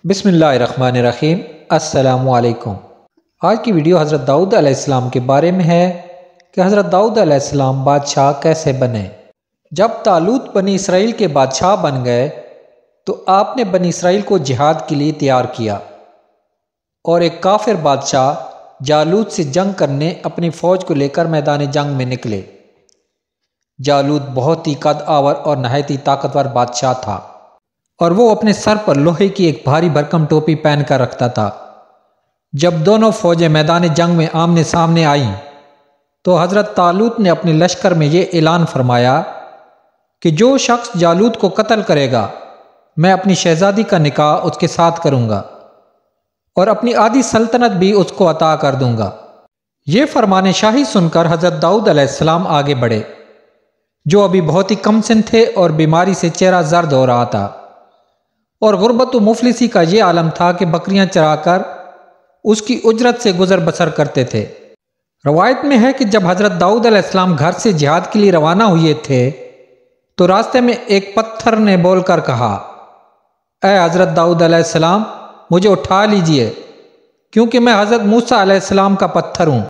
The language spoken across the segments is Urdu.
بسم اللہ الرحمن الرحیم۔ السلام علیکم۔ آج کی ویڈیو حضرت داؤد علیہ السلام کے بارے میں ہے کہ حضرت داؤد علیہ السلام بادشاہ کیسے بنے۔ جب طالوت بنی اسرائیل کے بادشاہ بن گئے تو آپ نے بنی اسرائیل کو جہاد کے لیے تیار کیا اور ایک کافر بادشاہ جالوت سے جنگ کرنے اپنی فوج کو لے کر میدان جنگ میں نکلے۔ جالوت بہت ہی قد آور اور نہایت ہی طاقتور بادشاہ تھا اور وہ اپنے سر پر لوہے کی ایک بھاری بھرکم ٹوپی پہن کر رکھتا تھا۔ جب دونوں فوجیں میدان جنگ میں آمنے سامنے آئیں تو حضرت طالوت نے اپنے لشکر میں یہ اعلان فرمایا کہ جو شخص جالوت کو قتل کرے گا میں اپنی شہزادی کا نکاح اس کے ساتھ کروں گا اور اپنی آدھی سلطنت بھی اس کو عطا کر دوں گا۔ یہ فرمان شاہی سن کر حضرت داؤد علیہ السلام آگے بڑھے، جو ابھی بہت ہی کم سن تھے اور بیماری سے چہرہ زرد ہو رہا تھا، اور غربت و مفلسی کا یہ عالم تھا کہ بکریاں چرا کر اس کی اجرت سے گزر بسر کرتے تھے۔ روایت میں ہے کہ جب حضرت داؤد علیہ السلام گھر سے جہاد کے لیے روانہ ہوئے تھے تو راستے میں ایک پتھر نے بول کر کہا، اے حضرت داؤد علیہ السلام مجھے اٹھا لیجئے کیونکہ میں حضرت موسیٰ علیہ السلام کا پتھر ہوں۔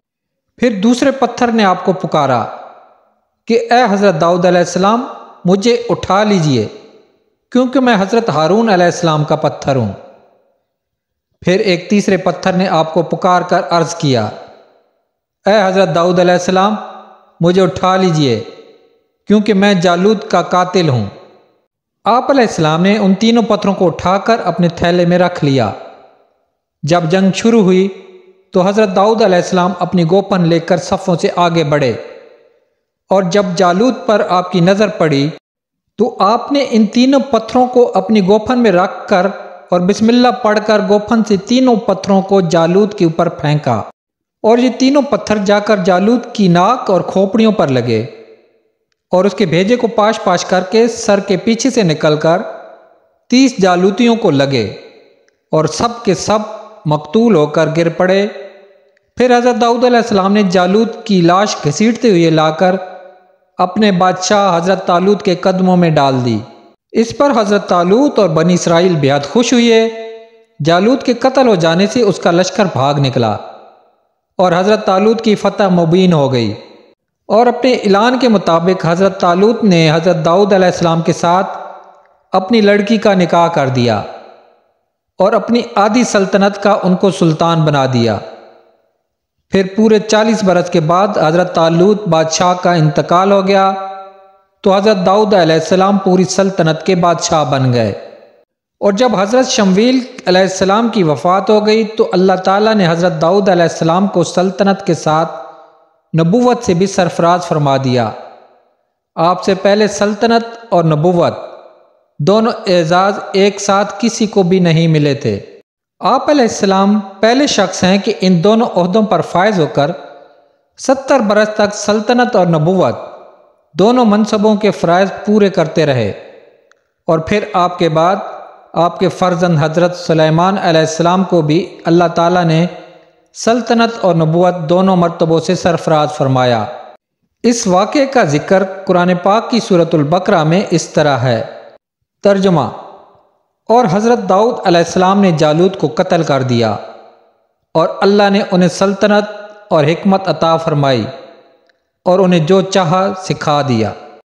پھر دوسرے پتھر نے آپ کو پکارا کہ اے حضرت داؤد علیہ السلام مجھے اٹھا لیجئے کیونکہ میں حضرت ہارون علیہ السلام کا پتھر ہوں۔ پھر ایک تیسرے پتھر نے آپ کو پکار کر عرض کیا، اے حضرت داؤد علیہ السلام مجھے اٹھا لیجئے کیونکہ میں جالوت کا قاتل ہوں۔ آپ علیہ السلام نے ان تینوں پتھروں کو اٹھا کر اپنے تھیلے میں رکھ لیا۔ جب جنگ شروع ہوئی تو حضرت داؤد علیہ السلام اپنی گوپن لے کر صفوں سے آگے بڑھے، اور جب جالوت پر آپ کی نظر پڑی تو آپ نے ان تینوں پتھروں کو اپنی گوپن میں رکھ کر اور بسم اللہ پڑھ کر گوپن سے تینوں پتھروں کو جالوت کے اوپر پھینکا، اور یہ تینوں پتھر جا کر جالوت کی ناک اور کھوپڑیوں پر لگے اور اس کے بھیجے کو پاش پاش کر کے سر کے پیچھے سے نکل کر 30 جالوتیوں کو لگے اور سب کے سب مقتول ہو کر گر پڑے۔ پھر حضرت داؤد علیہ السلام نے جالوت کی لاش گھسیٹتے ہوئے لا کر اپنے بادشاہ حضرت طالوت کے قدموں میں ڈال دی۔ اس پر حضرت طالوت اور بنی اسرائیل بہت خوش ہوئے۔ جالوت کے قتل ہو جانے سے اس کا لشکر بھاگ نکلا اور حضرت طالوت کی فتح مبین ہو گئی، اور اپنے اعلان کے مطابق حضرت طالوت نے حضرت داؤد علیہ السلام کے ساتھ اپنی لڑکی کا نکاح کر دیا اور اپنی آدھی سلطنت کا ان کو سلطان بنا دیا۔ پھر پورے 40 برس کے بعد حضرت طالوت بادشاہ کا انتقال ہو گیا تو حضرت داؤد علیہ السلام پوری سلطنت کے بادشاہ بن گئے۔ اور جب حضرت شمویل علیہ السلام کی وفات ہو گئی تو اللہ تعالیٰ نے حضرت داؤد علیہ السلام کو سلطنت کے ساتھ نبوت سے بھی سرفراز فرما دیا۔ آپ سے پہلے سلطنت اور نبوت دونوں اعزاز ایک ساتھ کسی کو بھی نہیں ملے تھے۔ آپ علیہ السلام پہلے شخص ہیں کہ ان دونوں عہدوں پر فائز ہو کر 70 برس تک سلطنت اور نبوت دونوں منصبوں کے فرائض پورے کرتے رہے، اور پھر آپ کے بعد آپ کے فرزند حضرت سلیمان علیہ السلام کو بھی اللہ تعالیٰ نے سلطنت اور نبوت دونوں مرتبوں سے سرفراز فرمایا۔ اس واقعے کا ذکر قرآن پاک کی سورۃ البقرہ میں اس طرح ہے۔ ترجمہ: اور حضرت داؤد علیہ السلام نے جالوت کو قتل کر دیا اور اللہ نے انہیں سلطنت اور حکمت عطا فرمائی اور انہیں جو چاہا سکھا دیا۔